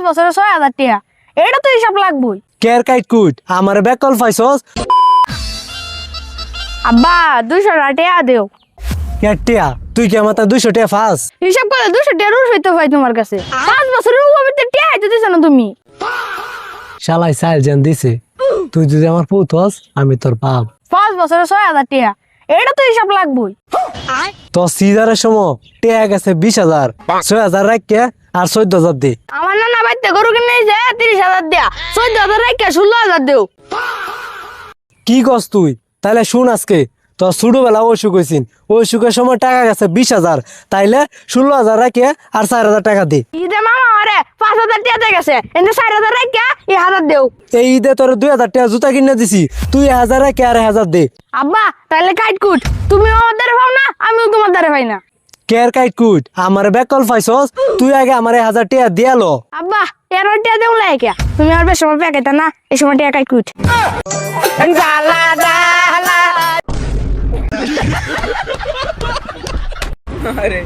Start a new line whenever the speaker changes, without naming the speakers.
বছরে 6,000 টাকা, এটা তো হিসাব লাগবই।
কেয়ার কাইট কুট আমার বেকল পাইছস
আব্বা 200 টাকা দেও।
কেটিয়া তুই কি আমার 200 টাকা ফাস
হিসাব করে 200 টাকা রুশ হইতে হয় তোমার কাছে। 5 বছরের উপরে টাকা আইতে দিছ না তুমি।
শালাই সাইল জান দিছে তুই যদি আমার পুত হস আমি তোর বাপ
5 বছরে 6,000 টাকা, এটা তো হিসাব লাগবই।
তো সিজারের সময় টেয়া গেছে 20,000 6,000 রাখিয়া আর 14,000 দে
আমার নানা বাইতে গরু কিনে যে 30,000 দেয়া, 14,000 রাখা 16,000 দেও।
কি কস তুই তাইলে শুন আজকে তোর ছোটবেলা অসুখ হয়েছিন অসুখের সময় টাকা গেছে 20,000 তাইলে 16,000 রাখিয়া আর 4,000 টাকা দে
ঈদে মামা আরে 5,000 টাকা গেছে, এনে 4,000 রাখা 1,000 দেও।
এই ঈদে তোর 2,000 টাকা জুতা কিনে দিছি তুই 1,000 রাখিয়া আর 1,000 দে
আব্বা তাহলে কাটকুট, তুমিও আমার দ্বারে পাও না, আমিও তোমার দ্বারে পাই না।
কেয়ার কাইট কুট আমার বেকল পাইছস তুই আগে আমার 1,000 টাকা দিয়ালো
আব্বা এর টাকা দেও লাইকা, তুমি আর বেশ সময় পেকেতা না, এই সময় টাকা কাটকুট। জালা জালা
अरे